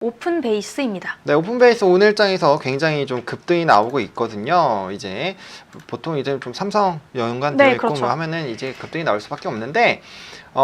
오픈 베이스입니다. 네, 오픈베이스 오늘장에서 굉장히 좀 급등이 나오고 있거든요. 이제 보통 이제 좀 삼성 연관되어 네, 있고 그렇죠. 뭐 하면은 이제 급등이 나올 수밖에 없는데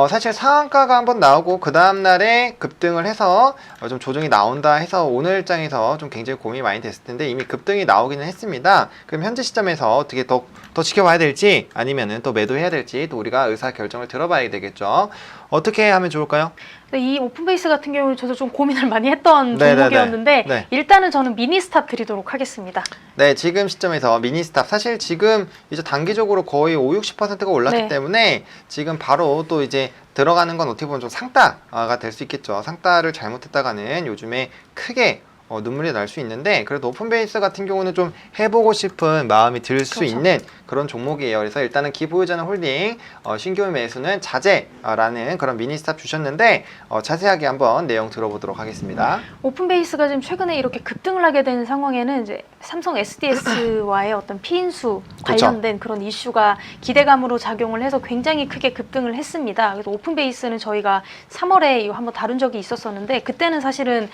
사실 상한가가 한번 나오고 그 다음 날에 급등을 해서 좀 조정이 나온다 해서 오늘장에서 좀 굉장히 고민이 많이 됐을 텐데 이미 급등이 나오기는 했습니다. 그럼 현재 시점에서 어떻게 더 지켜봐야 될지 아니면은 또 매도해야 될지 또 우리가 의사 결정을 들어봐야 되겠죠. 어떻게 하면 좋을까요? 네, 이 오픈베이스 같은 경우는 저도 좀 고민을 많이 했던 네네네. 종목이었는데 네. 일단은 저는 미니 스탑 드리도록 하겠습니다. 네, 지금 시점에서 미니스탑 사실 지금 이제 단기적으로 거의 5, 60%가 올랐기 네. 때문에 지금 바로 또 이제 들어가는 건 어떻게 보면 좀 상따가 될 수 있겠죠. 상따를 잘못했다가는 요즘에 크게 눈물이 날 수 있는데 그래도 오픈베이스 같은 경우는 좀 해보고 싶은 마음이 들 수 그렇죠. 있는 그런 종목이에요. 그래서 일단은 기보유자는 홀딩 신규 매수는 자제라는 그런 미니스탑 주셨는데 자세하게 한번 내용 들어보도록 하겠습니다. 오픈베이스가 지금 최근에 이렇게 급등을 하게 된 상황에는 이제 삼성 SDS와의 어떤 피인수 그렇죠. 관련된 그런 이슈가 기대감으로 작용을 해서 굉장히 크게 급등을 했습니다. 그래서 오픈베이스는 저희가 3월에 한번 다룬 적이 있었었는데 그때는 사실은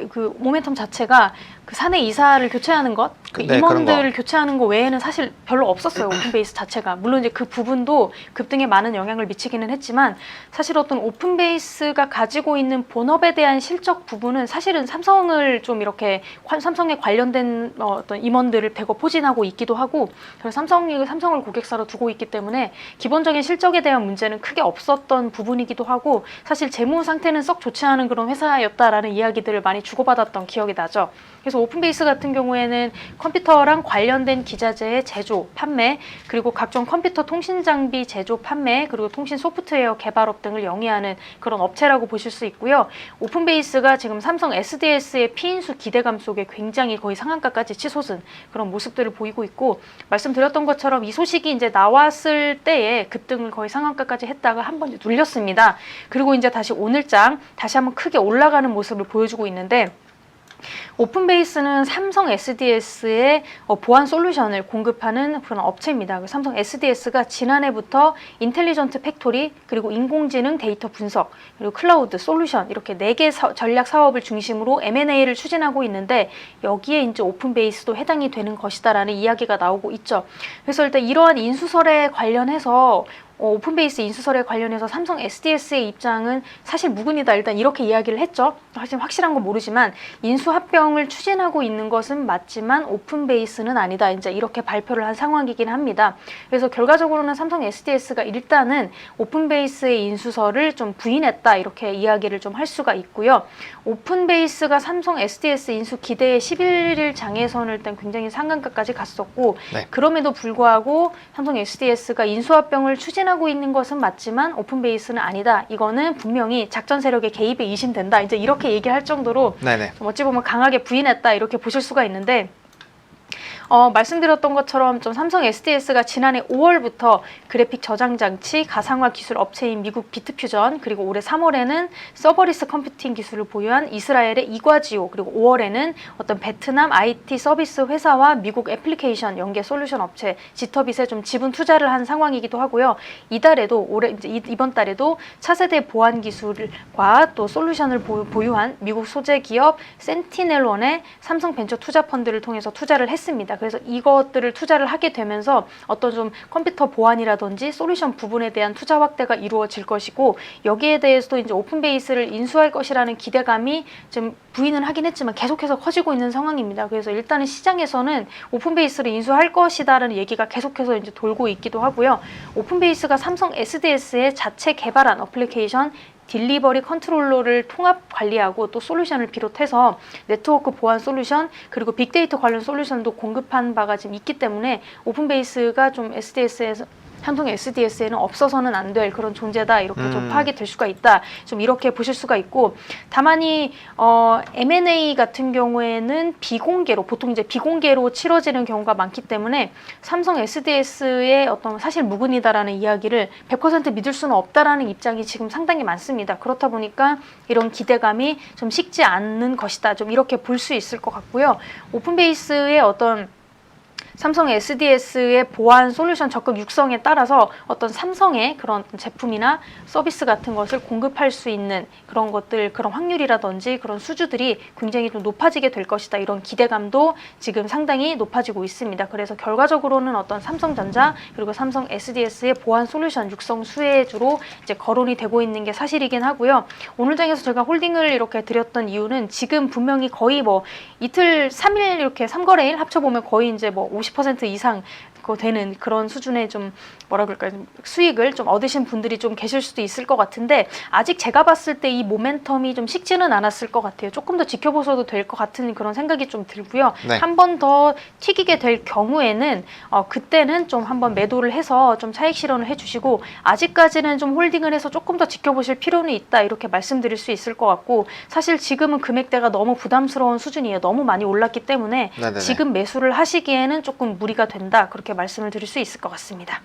그 모멘텀 자체가 그 사내 이사를 교체하는 것, 그 네, 임원들을 교체하는 거 외에는 사실 별로 없었어요. 오픈베이스 자체가. 물론 이제 그 부분도 급등에 많은 영향을 미치기는 했지만 사실 어떤 오픈베이스가 가지고 있는 본업에 대한 실적 부분은 사실은 삼성을 좀 이렇게 삼성에 관련된 어떤 임원들을 대거 포진하고 있기도 하고 그래서 삼성을 고객사로 두고 있기 때문에 기본적인 실적에 대한 문제는 크게 없었던 부분이기도 하고 사실 재무 상태는 썩 좋지 않은 그런 회사였다라는 이야기들을 많이 주고받았던 기억이 나죠. 그래서 오픈베이스 같은 경우에는 컴퓨터랑 관련된 기자재의 제조, 판매, 그리고 각종 컴퓨터 통신 장비 제조, 판매, 그리고 통신 소프트웨어 개발업 등을 영위하는 그런 업체라고 보실 수 있고요. 오픈베이스가 지금 삼성 SDS의 피인수 기대감 속에 굉장히 거의 상한가까지 치솟은 그런 모습들을 보이고 있고 말씀드렸던 것처럼 이 소식이 이제 나왔을 때에 급등을 거의 상한가까지 했다가 한번 눌렸습니다. 그리고 이제 다시 오늘장 다시 한번 크게 올라가는 모습을 보여주고 있는데 오픈베이스는 삼성 SDS의 보안 솔루션을 공급하는 그런 업체입니다. 삼성 SDS가 지난해부터 인텔리전트 팩토리, 그리고 인공지능 데이터 분석, 그리고 클라우드 솔루션 이렇게 4개 전략 사업을 중심으로 M&A를 추진하고 있는데 여기에 이제 오픈베이스도 해당이 되는 것이다라는 이야기가 나오고 있죠. 그래서 일단 이러한 인수설에 관련해서 오픈베이스 인수설에 관련해서 삼성 SDS의 입장은 사실 무근이다. 일단 이렇게 이야기를 했죠. 사실 확실한 건 모르지만 인수합병을 추진하고 있는 것은 맞지만 오픈베이스는 아니다. 이제 이렇게 발표를 한 상황이긴 합니다. 그래서 결과적으로는 삼성 SDS가 일단은 오픈베이스의 인수설을 좀 부인했다. 이렇게 이야기를 좀 할 수가 있고요. 오픈베이스가 삼성 SDS 인수 기대의 11일 장외선을 일단 굉장히 상한가까지 갔었고 네. 그럼에도 불구하고 삼성 SDS가 인수합병을 추진하고 있는 것은 맞지만 오픈베이스는 아니다. 이거는 분명히 작전 세력의 개입에 의심된다. 이제 이렇게 얘기할 정도로 네네. 좀 어찌 보면 강하게 부인했다. 이렇게 보실 수가 있는데 말씀드렸던 것처럼 좀 삼성 SDS가 지난해 5월부터 그래픽 저장 장치 가상화 기술 업체인 미국 비트퓨전 그리고 올해 3월에는 서버리스 컴퓨팅 기술을 보유한 이스라엘의 이과지오 그리고 5월에는 어떤 베트남 IT 서비스 회사와 미국 애플리케이션 연계 솔루션 업체 지터빗에 좀 지분 투자를 한 상황이기도 하고요. 이달에도 이번 달에도 차세대 보안 기술과 또 솔루션을 보유한 미국 소재 기업 센티넬원의 삼성 벤처 투자 펀드를 통해서 투자를 했습니다. 그래서 이것들을 투자를 하게 되면서 어떤 좀 컴퓨터 보안이라든지 솔루션 부분에 대한 투자 확대가 이루어질 것이고 여기에 대해서도 이제 오픈베이스를 인수할 것이라는 기대감이 좀 부인은 하긴 했지만 계속해서 커지고 있는 상황입니다. 그래서 일단은 시장에서는 오픈베이스를 인수할 것이다라는 얘기가 계속해서 이제 돌고 있기도 하고요. 오픈베이스가 삼성 SDS의 자체 개발한 어플리케이션 딜리버리 컨트롤러를 통합 관리하고 또 솔루션을 비롯해서 네트워크 보안 솔루션 그리고 빅데이터 관련 솔루션도 공급한 바가 지금 있기 때문에 오픈베이스가 좀 삼성 SDS에는 없어서는 안 될 그런 존재다 이렇게 좀 파악이 될 수가 있다 좀 이렇게 보실 수가 있고 다만이 M&A 같은 경우에는 비공개로 보통 이제 비공개로 치러지는 경우가 많기 때문에 삼성 SDS의 어떤 사실 무근이다라는 이야기를 100% 믿을 수는 없다라는 입장이 지금 상당히 많습니다. 그렇다 보니까 이런 기대감이 좀 식지 않는 것이다 좀 이렇게 볼 수 있을 것 같고요. 오픈베이스의 어떤 삼성 SDS의 보안 솔루션 적극 육성에 따라서 어떤 삼성의 그런 제품이나 서비스 같은 것을 공급할 수 있는 그런 것들, 그런 확률이라든지 그런 수주들이 굉장히 좀 높아지게 될 것이다. 이런 기대감도 지금 상당히 높아지고 있습니다. 그래서 결과적으로는 어떤 삼성전자 그리고 삼성 SDS의 보안 솔루션 육성 수혜주로 이제 거론이 되고 있는 게 사실이긴 하고요. 오늘 장에서 제가 홀딩을 이렇게 드렸던 이유는 지금 분명히 거의 뭐 이틀 3일 이렇게 3거래일 합쳐보면 거의 이제 뭐 50% 이상 되는 그런 수준의 좀 뭐라 그럴까요? 수익을 좀 얻으신 분들이 좀 계실 수도 있을 것 같은데 아직 제가 봤을 때 이 모멘텀이 좀 식지는 않았을 것 같아요. 조금 더 지켜보셔도 될 것 같은 그런 생각이 좀 들고요. 네. 한 번 더 튀기게 될 경우에는 그때는 좀 한번 매도를 해서 좀 차익 실현을 해주시고 아직까지는 좀 홀딩을 해서 조금 더 지켜보실 필요는 있다 이렇게 말씀드릴 수 있을 것 같고 사실 지금은 금액대가 너무 부담스러운 수준이에요. 너무 많이 올랐기 때문에 네네네. 지금 매수를 하시기에는 조금 무리가 된다 그렇게 말씀을 드릴 수 있을 것 같습니다.